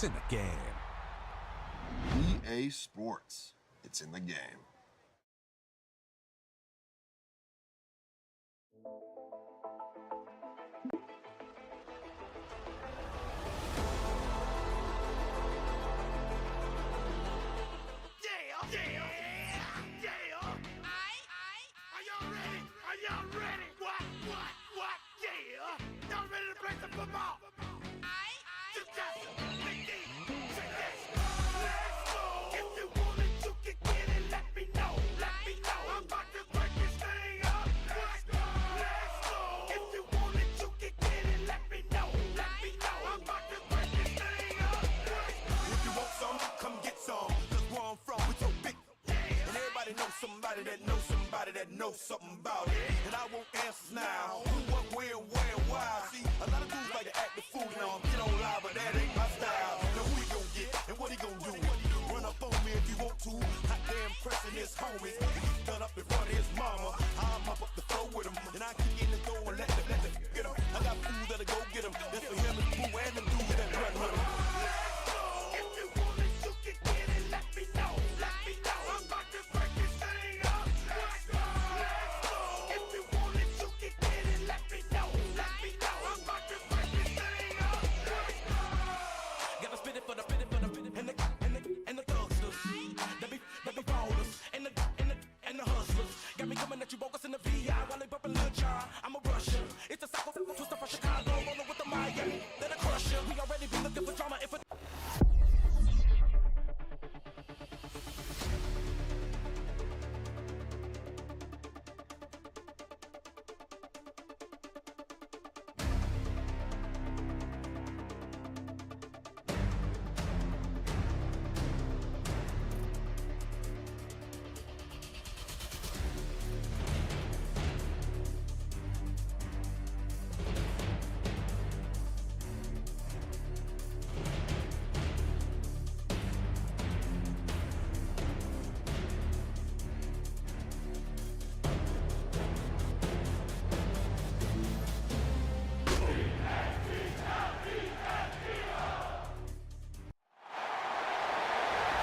It's in the game. EA Sports. It's in the game. Something about it, and I won't answer now. Who, what, where, why? See, a lot of dudes like to act the fool now. Get on live, but that ain't my style. Now who he gon' get, and what he gon' do? Run up on me if you want to. Hot damn pressing his homies. He's done up in front of his mama. I'm up the floor with him, and I kick in the door and let them get him. I got fools that'll go get him. That's for him and Boo and them dudes that run with him. If you want it, you can get it. Let me know. Let me know. I'm about to break this thing up.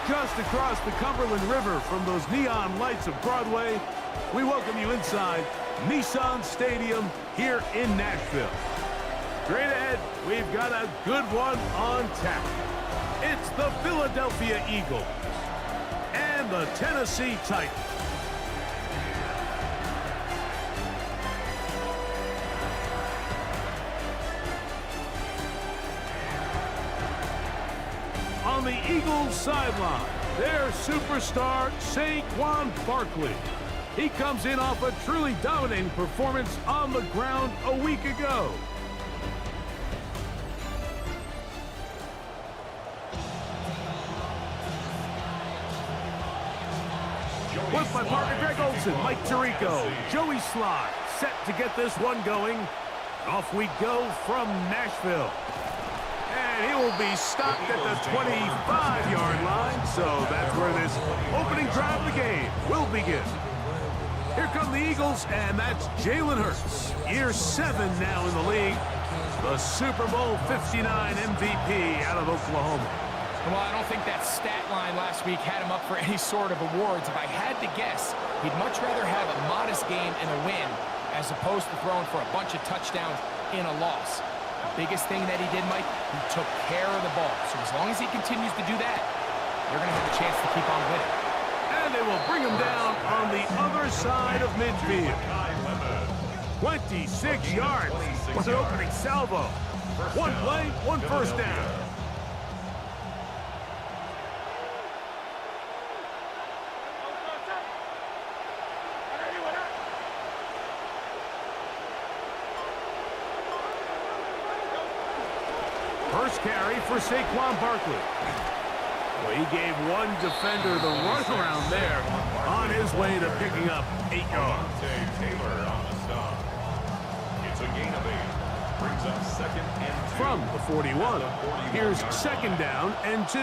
Just across the Cumberland River from those neon lights of Broadway, we welcome you inside Nissan Stadium here in Nashville. Straight ahead, we've got a good one on tap. It's the Philadelphia Eagles and the Tennessee Titans. On the Eagles sideline, their superstar, Saquon Barkley. He comes in off a truly dominating performance on the ground a week ago. With my partner Greg Olson, Mike Tirico, Joey Sly, set to get this one going. Off we go from Nashville. And he will be stopped at the 25-yard line, so that's where this opening drive of the game will begin. Here come the Eagles, and that's Jalen Hurts, year 7 now in the league, the Super Bowl 59 MVP out of Oklahoma. Well, I don't think that stat line last week had him up for any sort of awards. If I had to guess, he'd much rather have a modest game and a win as opposed to throwing for a bunch of touchdowns in a loss. The biggest thing that he did, Mike, he took care of the ball. So as long as he continues to do that, they're going to have a chance to keep on winning. And they will bring him down on the other side of midfield. 26 yards. What an opening salvo. One play, one first down. First carry for Saquon Barkley. Well, he gave one defender the runaround there on his way to picking up 8 yards. Taylor on the stop. It's a gain of 8. Brings up 2nd and 2. From the 41, here's 2nd down and 2.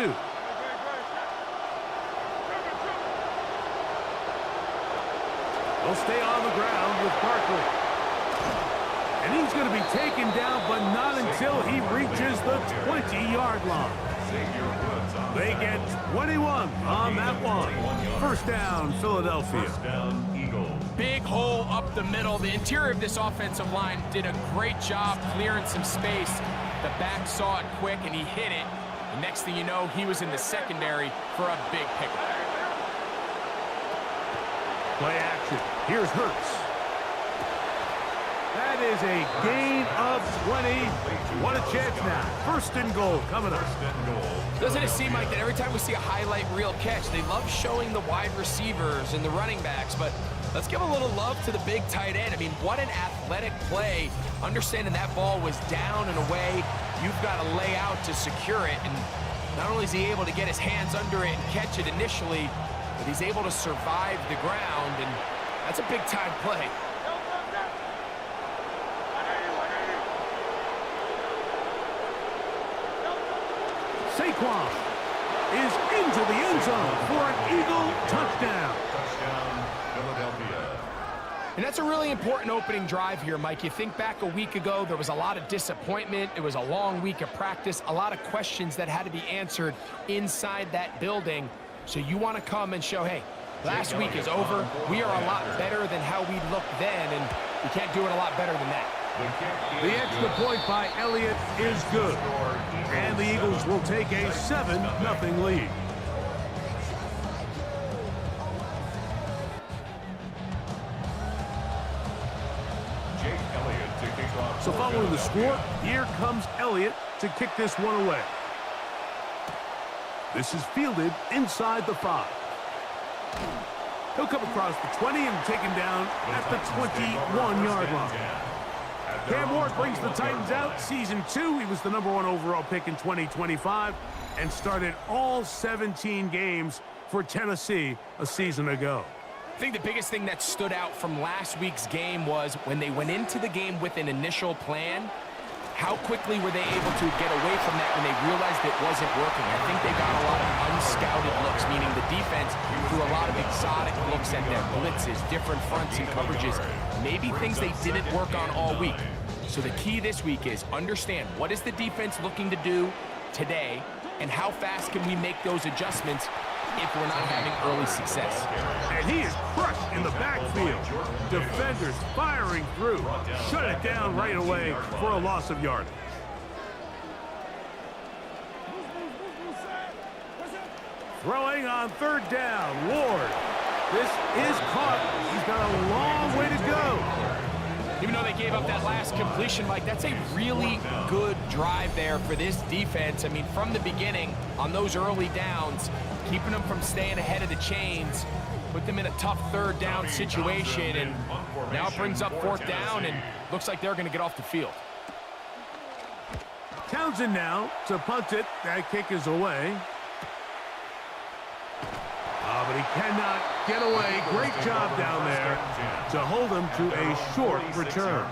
They'll stay on the ground with Barkley. And he's going to be taken down, but not until he reaches the 20-yard line. Xavier Woods on the They tackle. get 21 on that one. First down, Philadelphia. First down, Eagles. Big hole up the middle. The interior of this offensive line did a great job clearing some space. The back saw it quick, and he hit it. The next thing you know, he was in the secondary for a big pickup. Play action. Here's Hurts. That is a gain of 20. What a chance now. First and goal coming up. Doesn't it seem like that every time we see a highlight reel catch, they love showing the wide receivers and the running backs, but let's give a little love to the big tight end. I mean, what an athletic play. Understanding that ball was down and away, you've got to lay out to secure it, and not only is he able to get his hands under it and catch it initially, but he's able to survive the ground, and that's a big-time play. Saquon is into the end zone for an Eagle touchdown. Touchdown, Philadelphia. And that's a really important opening drive here, Mike. You think back a week ago, there was a lot of disappointment. It was a long week of practice, a lot of questions that had to be answered inside that building. So you want to come and show, hey, last week is over. We are a lot better than how we looked then, and we can't do it a lot better than that. The extra point by Elliott is good. And the Eagles will take a 7-0 lead. So following the score, here comes Elliott to kick this one away. This is fielded inside the 5. He'll come across the 20 and taken down at the 21-yard line. Cam Ward brings the Titans out. Season 2, he was the #1 overall pick in 2025 and started all 17 games for Tennessee a season ago. I think the biggest thing that stood out from last week's game was when they went into the game with an initial plan, how quickly were they able to get away from that when they realized it wasn't working? I think they got a lot of unscouted looks, meaning the defense threw a lot of exotic looks at their blitzes, different fronts and coverages, maybe things they didn't work on all week. So the key this week is understand what is the defense looking to do today, and how fast can we make those adjustments if we're not having early success. And he is crushed in the backfield. Defenders firing through. Shut it down right away for a loss of yardage. Throwing on third down, Ward. This is caught. He's got a long way to go. Even though they gave up that last completion, Mike, that's a really good drive there for this defense. I mean, from the beginning, on those early downs, keeping them from staying ahead of the chains, put them in a tough third down situation, and now it brings up fourth down, and looks like they're going to get off the field. Townsend now to punt it. That kick is away. But he cannot get away. Great job down there to hold him to a short return.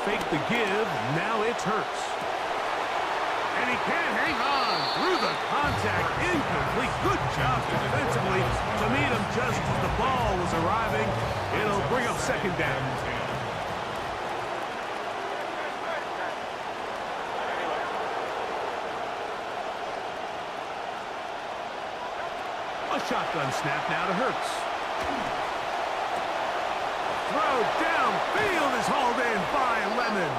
Fake the give. Now it's Hurts. And he can't hang on through the contact. Incomplete. Good job defensively to meet him just as the ball was arriving. It'll bring up second down. A shotgun snap now to Hurts. Throw downfield is hauled in by Lemon.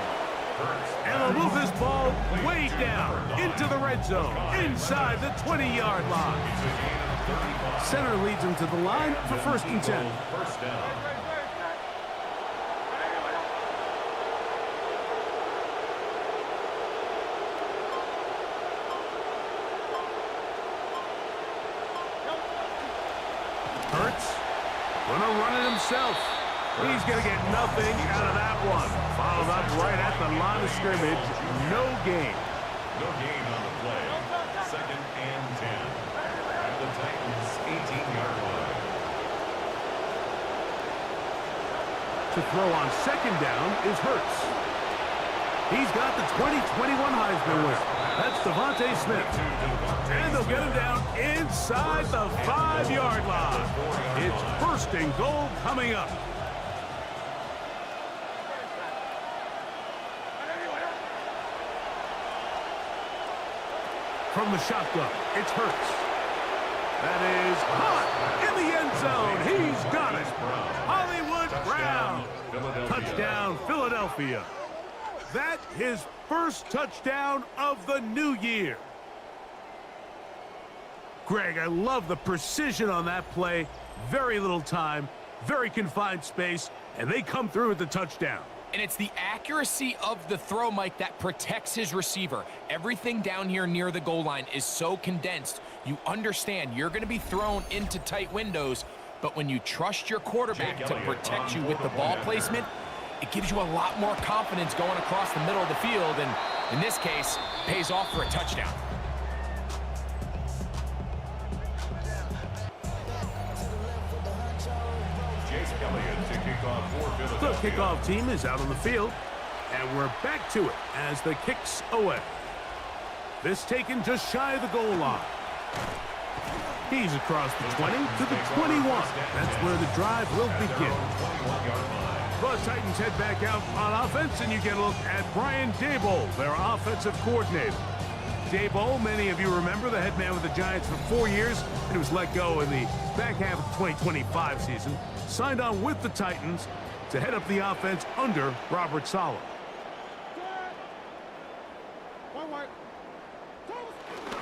And they'll move this ball way down into the red zone, inside the 20-yard line. Center leads him to the line for 1st and 10. Hurts gonna run it himself. He's going to get nothing out of that one. Followed up right at the line of scrimmage. No gain. No gain on the play. 2nd and 10. At the Titans' 18-yard line. To throw on 2nd down is Hurts. He's got the 2021 Heisman winner. That's Devontae Smith. And they'll get him down inside the 5-yard line. It's first and goal coming up. From the shotgun, it's Hurts. That is hot in the end zone. He's got it. Hollywood Brown. Touchdown, Philadelphia. That his first touchdown of the new year. Greg, I love the precision on that play. Very little time, very confined space, and they come through with the touchdown. And it's the accuracy of the throw, Mike, that protects his receiver. Everything down here near the goal line is so condensed. You understand you're going to be thrown into tight windows, but when you trust your quarterback to protect you with the ball placement, it gives you a lot more confidence going across the middle of the field, and in this case, pays off for a touchdown. The kickoff team is out on the field, and we're back to it as the kick's away. This taken just shy of the goal line. He's across the 20 to the 21. That's where the drive will begin. The Titans head back out on offense, and you get a look at Brian Daboll, their offensive coordinator. Daboll, many of you remember, the head man with the Giants for 4 years, and he was let go in the back half of the 2025 season. Signed on with the Titans to head up the offense under Robert Saleh.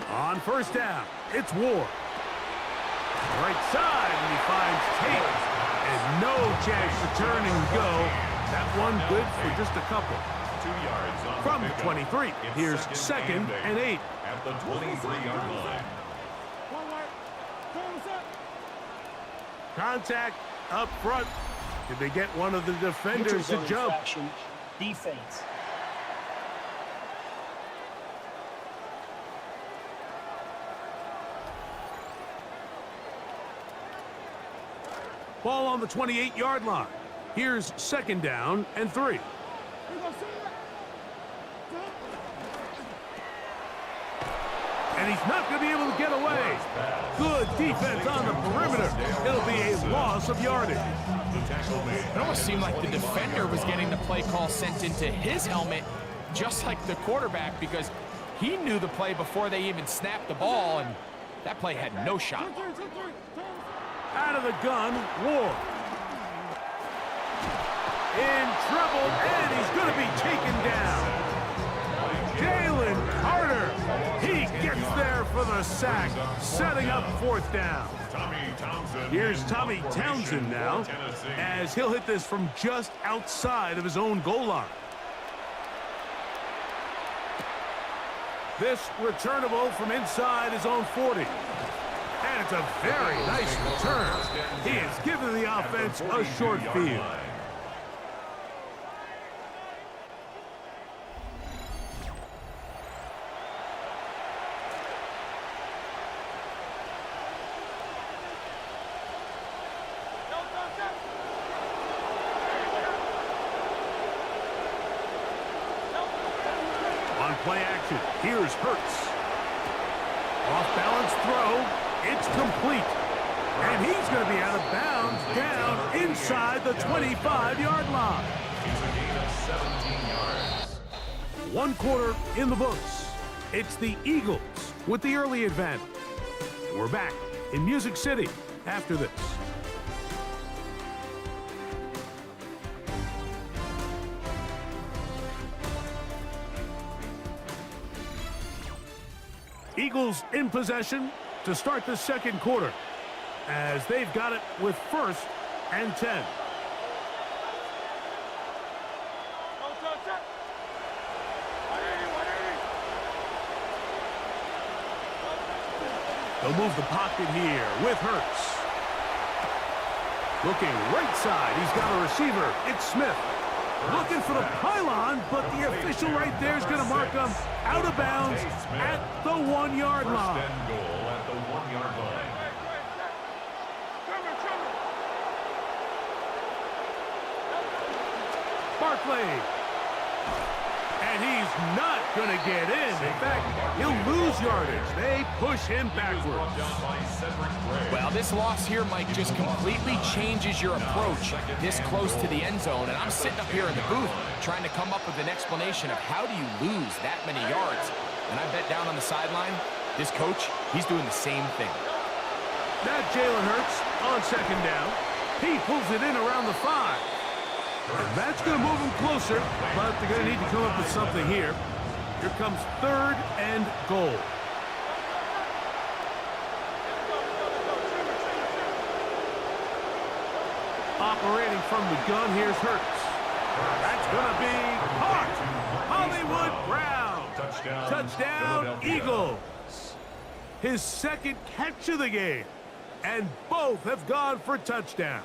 On first down, it's Ward. Right side, and he finds Tate. And no chance to turn and go. That one good for just a couple. 2 yards on From the 23, here's second and 8. At the 23-yard line. Contact up front. Did they get one of the defenders to jump? Defense. Ball on the 28-yard line. Here's second down and 3. And he's not going to be able to get away. Good defense on the perimeter. It'll be a loss of yardage. It almost seemed like the defender was getting the play call sent into his helmet, just like the quarterback, because he knew the play before they even snapped the ball, and that play had no shot. Out of the gun, Ward. In trouble, and he's going to be taken down. Jalen Carter, he gets there for the sack, setting up fourth down. Here's Tommy Townsend now, as he'll hit this from just outside of his own goal line. This returnable from inside his own 40. And it's a very nice return. He has given the offense a short field. On play action, here's Hurts. Off-balance throw. It's complete. And he's going to be out of bounds down inside the 25-yard line. It's a gain of 17 yards. 1 quarter in the books. It's the Eagles with the early advantage. We're back in Music City after this. Eagles in possession to start the second quarter, as they've got it with first and 10. They'll move the pocket here with Hurts. Looking right side, he's got a receiver. It's Smith. Looking for the pylon, but the official right there is going to mark him out of bounds at the 1-yard line. First and goal at the 1-yard line. Barkley. And he's not going to get in. In fact, he'll lose yardage. They push him backwards. Well, this loss here, Mike, just completely changes your approach this close to the end zone. And I'm sitting up here in the booth trying to come up with an explanation of how do you lose that many yards. And I bet down on the sideline, this coach, he's doing the same thing. Now Jalen Hurts on second down. He pulls it in around the 5. And that's going to move him closer, but they're going to need to come up with something here. Here comes 3rd and goal. Operating from the gun, here's Hurts. That's going to be caught. Hollywood Brown. Touchdown, Eagles. His second catch of the game. And both have gone for touchdowns.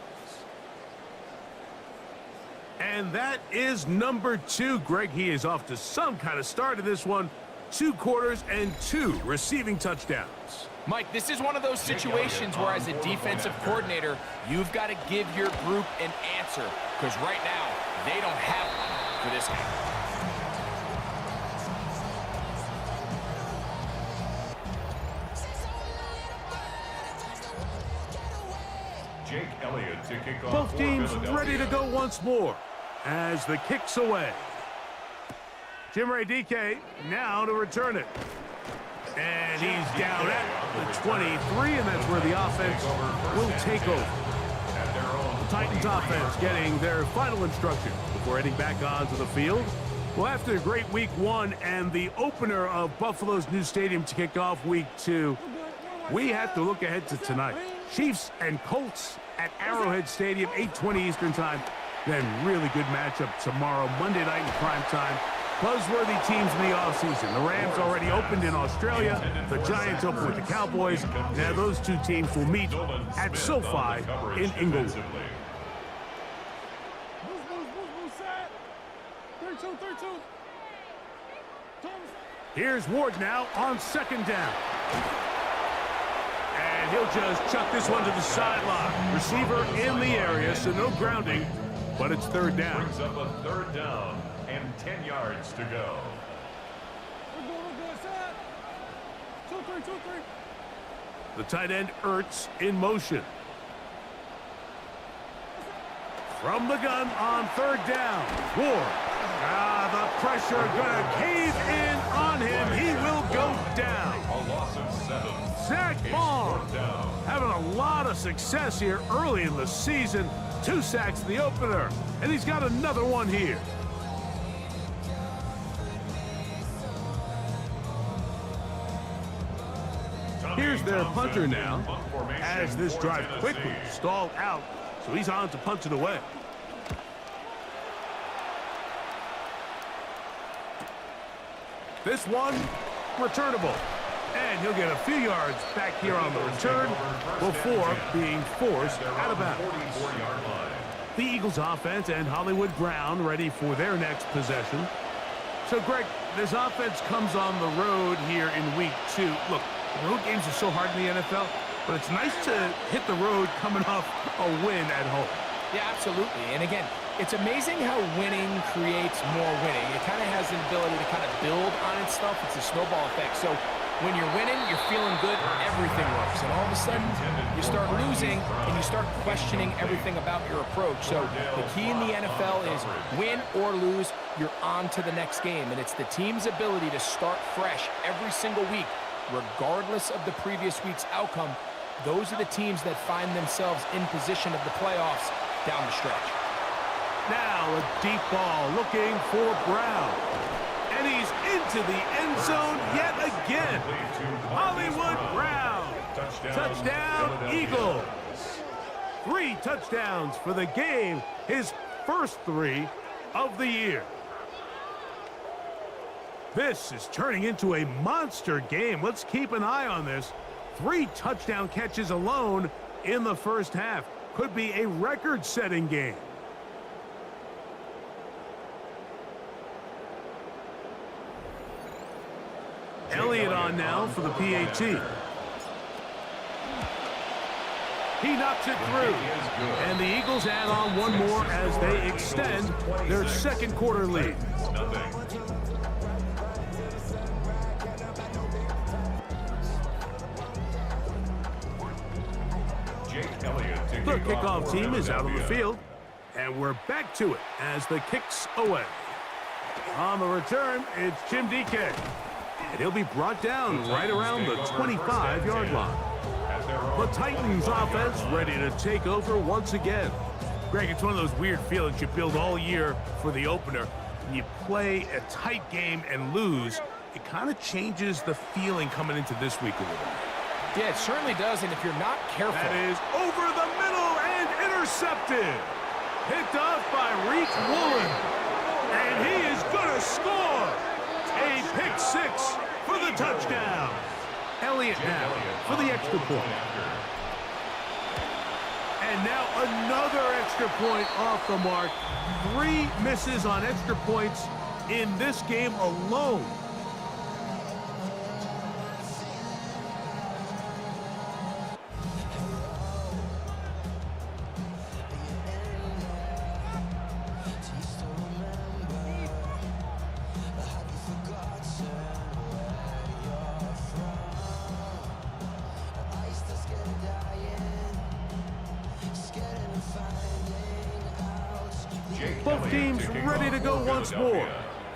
And that is number 2. Greg, he is off to some kind of start in this one. 2 quarters and 2 receiving touchdowns. Mike, this is one of those situations where as a defensive coordinator, you've got to give your group an answer. Because right now, they don't have one for this game. Jake Elliott to kick off. Both teams ready to go once more as the kick's away. Jim Ray DK now to return it. And he's down at the 23, and that's where the offense will take over. The Titans offense getting their final instructions before heading back onto the field. Well, after a great week 1 and the opener of Buffalo's new stadium to kick off week 2, we have to look ahead to tonight. Chiefs and Colts at Arrowhead Stadium, 8:20 Eastern Time. Then really good matchup tomorrow, Monday night in prime time. Buzzworthy teams in the offseason. The Rams already opened in Australia. The Giants open with the Cowboys. Now those 2 teams will meet at SoFi in Inglewood. Here's Ward now on second down. And he'll just chuck this one to the sideline. Receiver in the area, so no grounding, but it's 3rd down. Brings up a 3rd down and 10 yards to go. The tight end Ertz in motion. From the gun on 3rd down. Ward. The pressure gonna cave in on him. He will go down. A loss of 7. Zach Baum having a lot of success here early in the season. 2 sacks in the opener, and he's got another one here. Here's their punter now, as this drive quickly stalled out, so he's on to punt it away. This one, returnable. And he'll get a few yards back here on the return before being forced out of bounds. The Eagles offense and Hollywood Brown ready for their next possession. So, Greg, this offense comes on the road here in week 2. Look, road games are so hard in the NFL, but it's nice to hit the road coming off a win at home. Yeah, absolutely. And again, it's amazing how winning creates more winning. It kind of has an ability to kind of build on its stuff. It's a snowball effect. So when you're winning, you're feeling good, everything works. And all of a sudden, you start losing, and you start questioning everything about your approach. So the key in the NFL is win or lose, you're on to the next game. And it's the team's ability to start fresh every single week, regardless of the previous week's outcome. Those are the teams that find themselves in position of the playoffs down the stretch. Now a deep ball looking for Brown. And he's into the end zone yet again. Hollywood Brown. Touchdown, Eagles. 3 touchdowns for the game. His first 3 of the year. This is turning into a monster game. Let's keep an eye on this. 3 touchdown catches alone in the first half. Could be a record-setting game. Elliott on now for the PAT. He knocks it through. And the Eagles add on one more as they extend their second quarter lead. Elliott to The kick kickoff for team is out on the Philadelphia. field, and we're back to it as the kick's away. On the return, it's Jim DK, and he'll be brought down right around the 25-yard line. The Titans offense ready to take over once again. Greg, it's one of those weird feelings you build all year for the opener. When you play a tight game and lose, it kind of changes the feeling coming into this week a little bit. Yeah, it certainly does, and if you're not careful... That is over the middle and intercepted. Picked off by Reek Woolen. And he is going to score. A pick six for the touchdown. Elliott now for the extra point. And now another extra point off the mark. 3 misses on extra points in this game alone. Both teams ready to go once more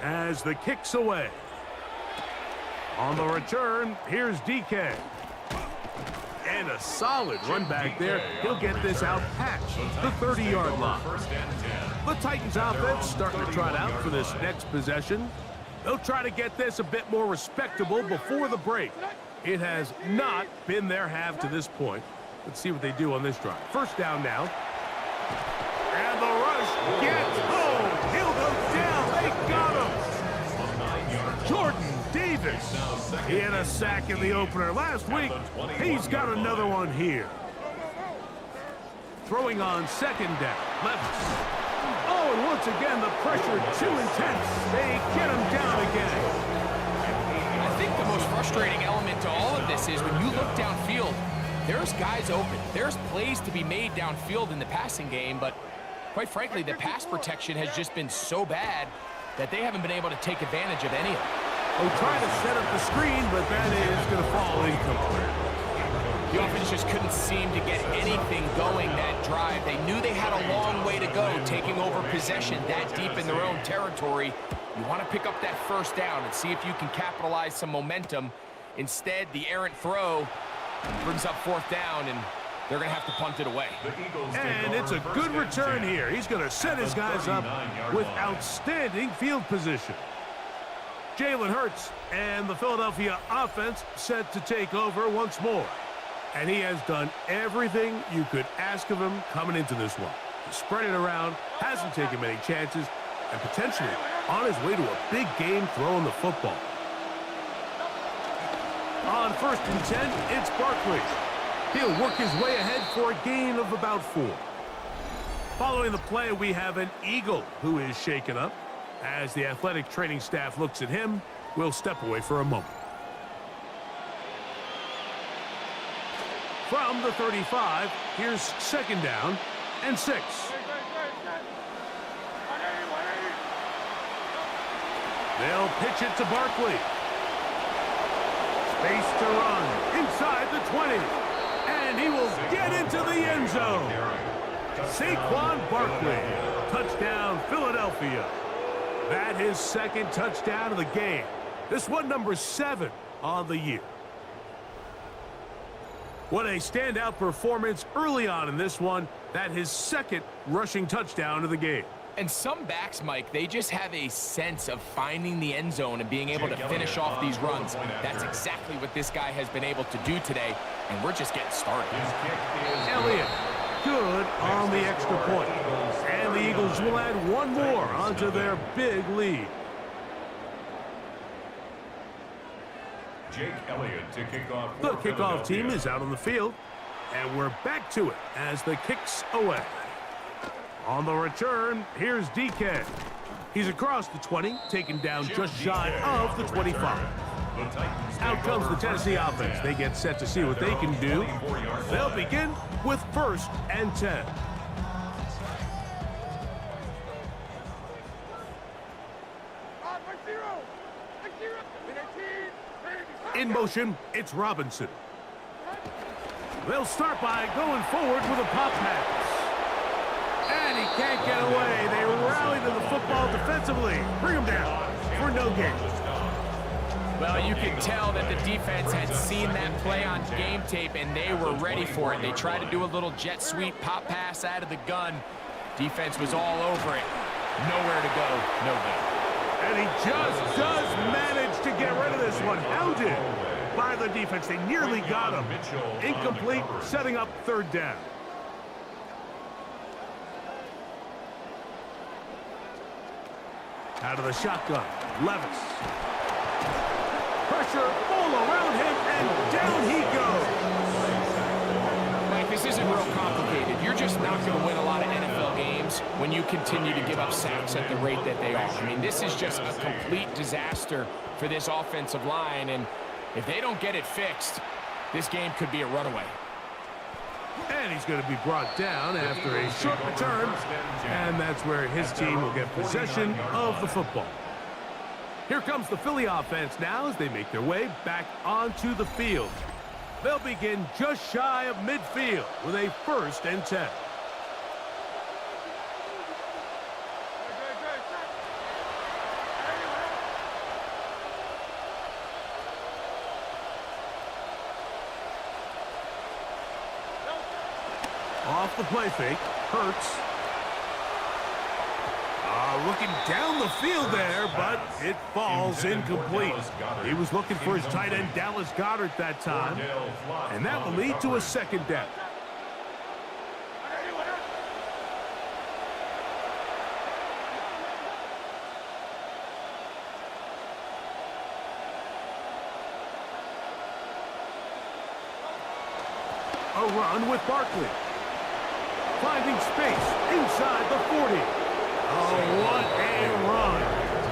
as the kick's away. On the return, here's DK. And a solid run back there. He'll get this out past the 30-yard line. The Titans offense starting to trot out for this next possession. They'll try to get this a bit more respectable before the break. It has not been their half to this point. Let's see what they do on this drive. First down now. And the rush gets home. He'll go down. They got him. Jordan Davis. He had a sack in the opener last week. He's got another one here. Throwing on second down. Levis. Oh, and once again, the pressure too intense. They get him down again. I think the most frustrating element to all of this is when you look downfield, there's guys open. There's plays to be made downfield in the passing game, but quite frankly, the pass protection has just been so bad that they haven't been able to take advantage of any of it. Oh, trying to set up the screen, but that is going to fall incomplete. The offense just couldn't seem to get anything going that drive. They knew they had a long way to go, taking over possession that deep in their own territory. You want to pick up that first down and see if you can capitalize some momentum. Instead, the errant throw brings up fourth down, and they're going to have to punt it away. And it's a good return here. He's going to set his guys up with outstanding field position. Jalen Hurts and the Philadelphia offense set to take over once more. And he has done everything you could ask of him coming into this one. He's spread it around, hasn't taken many chances, and potentially on his way to a big game throwing the football. On 1st and 10, it's Barkley. He'll work his way ahead for a gain of about 4. Following the play, we have an Eagle who is shaken up. As the athletic training staff looks at him, we'll step away for a moment. From the 35, here's second down and 6. They'll pitch it to Barkley. Space to run inside the 20. And he will get into the end zone. Saquon Barkley. Touchdown, Philadelphia. That his second touchdown of the game. This one number 7 on the year. What a standout performance early on in this one. That his second rushing touchdown of the game. And some backs, Mike, they just have a sense of finding the end zone and being able to finish off these runs. That's exactly what this guy has been able to do today, and we're just getting started. Elliott, good on the extra point. And the Eagles will add one more onto their big lead. Jake Elliott to kick off. The kickoff team is out on the field, and we're back to it as the kick's away. On the return, here's DK. He's across the 20, taken down just shy of the 25. Out comes the Tennessee offense. They get set to see what they can do. They'll begin with 1st and 10. In motion, it's Robinson. They'll start by going forward with a pop pass. And he can't get away. They rally to the football defensively. Bring him down for no gain. Well, you can tell that the defense had seen that play on game tape, and they were ready for it. They tried to do a little jet sweep pop pass out of the gun. Defense was all over it. Nowhere to go, no good. And he just does manage to get rid of this one. Hounded by the defense. They nearly got him. Incomplete, setting up third down. Out of the shotgun, Levis. Pressure all around him, and down he goes. Mike, this isn't real complicated. You're just not going to win a lot of NFL games when you continue to give up sacks at the rate that they are. I mean, this is just a complete disaster for this offensive line, and if they don't get it fixed, this game could be a runaway. And he's going to be brought down after a short return, and that's where his team will get possession of the football. Here comes the Philly offense now as they make their way back onto the field. They'll begin just shy of midfield with a 1st and 10. Off the play fake, Hurts. Looking down the field there, but it falls incomplete. He was looking for his tight end, Dallas Goedert, that time. And that will lead to a 2nd down. A run with Barkley. Finding space inside the 40. Oh, what a run.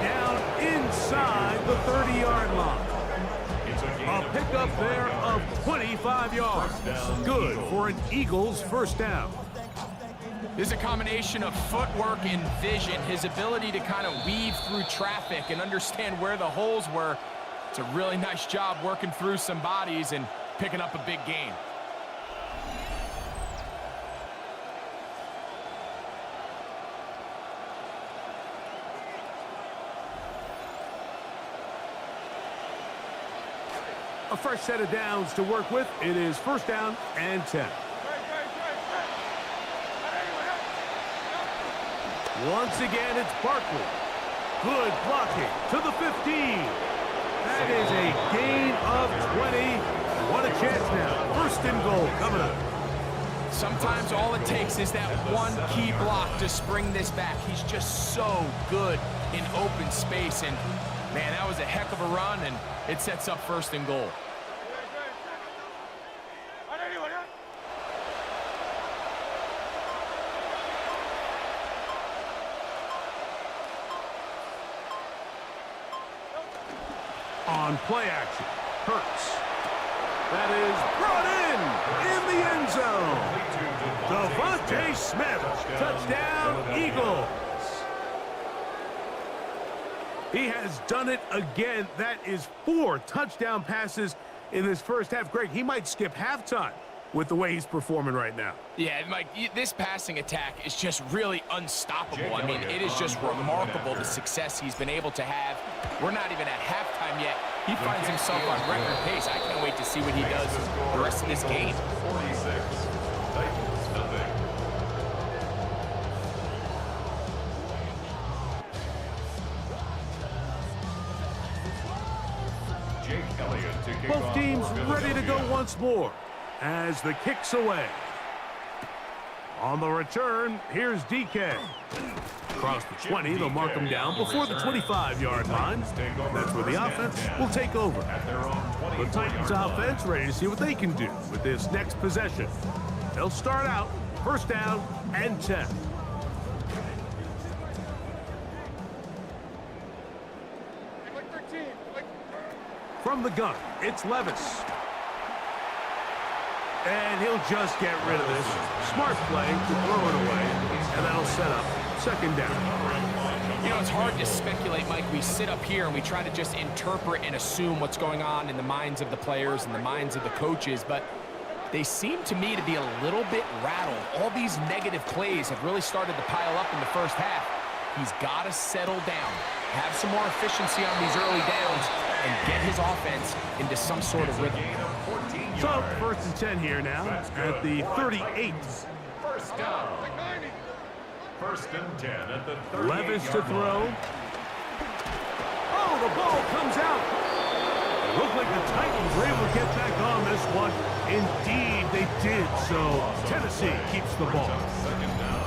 Down inside the 30-yard line. A pickup there of 25 yards. Good for an Eagles 1st down. There's a combination of footwork and vision, his ability to kind of weave through traffic and understand where the holes were. It's a really nice job working through some bodies and picking up a big gain. A fresh set of downs to work with. It is 1st down and 10. Once again, it's Barkley. Good blocking to the 15. That is a gain of 20. What a chance now. 1st and goal coming up. Sometimes all it takes is that one key block to spring this back. He's just so good in open space, and man, that was a heck of a run, and it sets up 1st and goal. On play action, Hurts. That is brought in the end zone. Devontae Smith, touchdown Eagles. He has done it again. That is 4 touchdown passes in this 1st half. Greg, he might skip halftime with the way he's performing right now. Yeah, Mike, this passing attack is just really unstoppable. I mean, it is just remarkable the success he's been able to have. We're not even at halftime yet. He finds himself on record pace. I can't wait to see what he does the rest of this game. 46, Titans nothing. Jake Elliott to kick Both off teams for ready to go Philadelphia. once more as the kick's away. On the return, here's DK. Across the 20, they'll mark him down before the 25-yard line. That's where the offense will take over. The Titans offense ready to see what they can do with this next possession. They'll start out 1st down and 10. From the gun, it's Levis. And he'll just get rid of this. Smart play to throw it away, and that'll set up 2nd down. You know, it's hard to speculate, Mike. We sit up here and we try to just interpret and assume what's going on in the minds of the players and the minds of the coaches, but they seem to me to be a little bit rattled. All these negative plays have really started to pile up in the first half. He's got to settle down, have some more efficiency on these early downs, and get his offense into some sort of rhythm. So, 1st and 10 here now at the 38. First down. 1st and 10 at the 38. Levis to throw. Oh, the ball comes out. It looked like the Titans were able to get back on this one. Indeed, they did. So, Tennessee keeps the ball. 2nd down.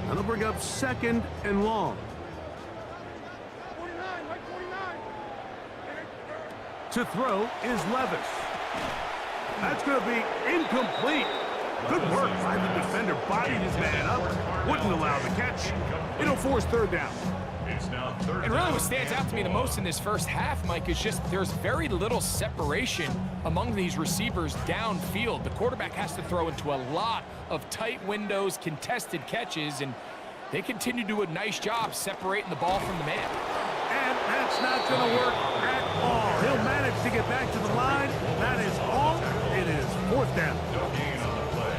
That'll bring up 2nd and long. To throw is Levis. That's going to be incomplete. Good work by the defender. Bodied his man up. Wouldn't allow the catch. It'll force 3rd down. It's now 3rd And really what stands out to me the most in this first half, Mike, is just there's very little separation among these receivers downfield. The quarterback has to throw into a lot of tight windows, contested catches, and they continue to do a nice job separating the ball from the man. And that's not going to work at all. He'll manage to get back to the line. That is all. It is 4th down.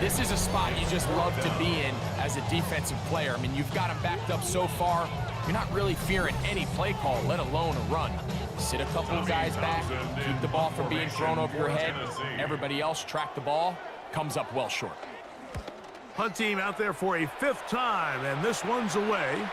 This is a spot you just love to be in as a defensive player. I mean, you've got him backed up so far. You're not really fearing any play call, let alone a run. Sit a couple of guys back, keep the ball from being thrown over your head. Everybody else track the ball, comes up well short. Punt team out there for a 5th time, and this one's away.